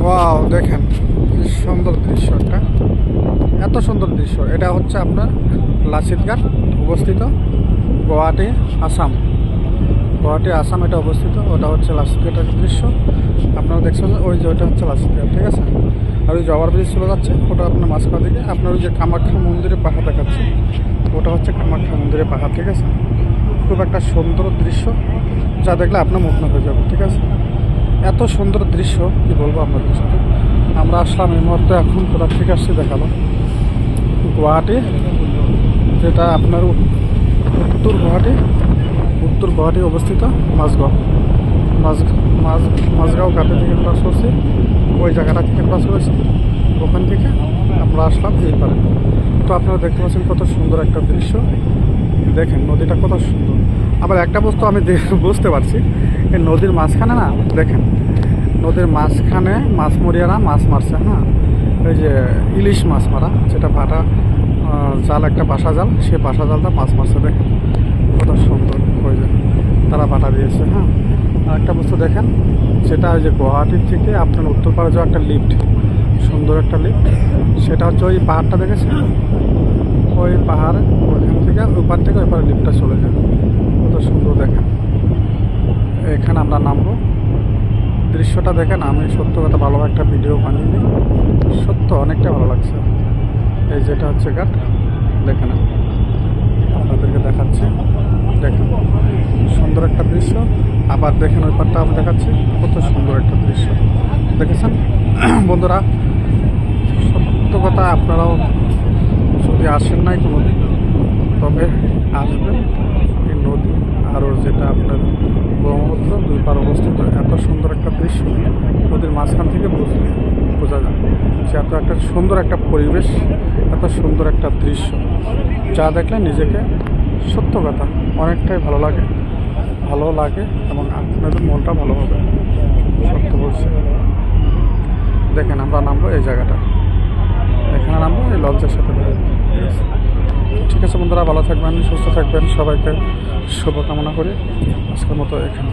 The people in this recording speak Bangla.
ওয়াও, দেখেন কি সুন্দর দৃশ্য একটা। এত সুন্দর দৃশ্য। এটা হচ্ছে আপনার লাচিত ঘাট অবস্থিত, গুয়াহাটি আসাম। গুয়াহাটি আসাম এটা অবস্থিত। ওটা হচ্ছে লাচিত ঘাটের দৃশ্য। আপনারা দেখছেন ওই যে ওটা হচ্ছে লাচিত ঘাট, ঠিক আছে। আর ওই যে ওভারব্রিজ চলে যাচ্ছে ওটা আপনার মাঝখান দিকে। আপনার ওই যে কামাখ্যা মন্দিরের পাহাড় দেখাচ্ছে, ওটা হচ্ছে কামাখ্যা মন্দিরের পাহাড়, ঠিক আছে। খুব একটা সুন্দর দৃশ্য, যা দেখলে আপনার মুগ্ধ হয়ে যাবে, ঠিক আছে। এত সুন্দর দৃশ্য কি বলবো আপনাদের সাথে। আমরা আসলাম এই মুহূর্তে, এখন কোথা থেকে আসছি দেখাবো। গুয়াহাটি, যেটা আপনার উত্তর গুয়াহাটি অবস্থিত মাঝগাঁও। মাঝগাঁও ঘাটে থেকে ক্রস করছি, ওই জায়গাটা থেকে ক্রস করেছি। ওখান থেকে আমরা আসলাম এই পারে। তো আপনারা দেখতে পাচ্ছেন কত সুন্দর একটা দৃশ্য। দেখেন নদীটা কত সুন্দর। আবার একটা বস্তু আমি বুঝতে পারছি, এই নদীর মাঝখানে না, দেখেন নদীর মাঝখানে মাছমরিয়ারা মাছ মারছে। হ্যাঁ, এই যে ইলিশ মাছ মারা, যেটা ভাটা জাল, একটা বাসা জাল, সে বাসা জালটা মাছ মারছে। দেখেন কত সুন্দর হয়ে যায়, তারা বাটা দিয়েছে। হ্যাঁ, আর একটা বস্তু দেখেন, সেটা ওই যে গুয়াহাটির থেকে আপনার উত্তরপাড়া যাওয়া একটা লিফট, সুন্দর একটা লিফট। সেটা হচ্ছে ওই পাহাড়টা দেখেছেন, ওই পাহাড় ওইখান থেকে ওই পার থেকে ওই পারে লিফটটা চলে যায়। কত সুন্দর দেখেন। এখানে আমরা নামবো, দৃশ্যটা দেখেন। আমি সত্য কথা ভালো একটা ভিডিও বানিয়ে, সত্য অনেকটা ভালো লাগছে। এই যেটা হচ্ছে ঘাট, দেখেন আপনাদেরকে দেখাচ্ছি। দেখেন সুন্দর একটা দৃশ্য। আবার দেখেন ওই পারটা আমি দেখাচ্ছি, কত সুন্দর একটা দৃশ্য দেখেছেন। বন্ধুরা, সত্য কথা, আপনারাও যদি আসেন নাই কোনোদিন, তবে আসবেন। এই নদী আরও যেটা আপনার ব্রহ্মপুত্র দুই পার অবস্থিত, এত সুন্দর একটা দৃশ্য নদীর মাঝখান থেকে বোঝা যায় যে এত একটা সুন্দর একটা পরিবেশ, এত সুন্দর একটা দৃশ্য, যা দেখলে নিজেকে সত্য কথা অনেকটাই ভালো লাগে এবং আপনাদের মনটা ভালো হবে, সত্য বলছে। দেখেন আমরা নামবো এই জায়গাটা, এখানে নামবো এই লঞ্চের সাথে। ঠিক আছে বন্ধুরা, ভালো থাকবেন, সুস্থ থাকবেন, সবাইকে শুভকামনা করি। আজকের মতো এখানে।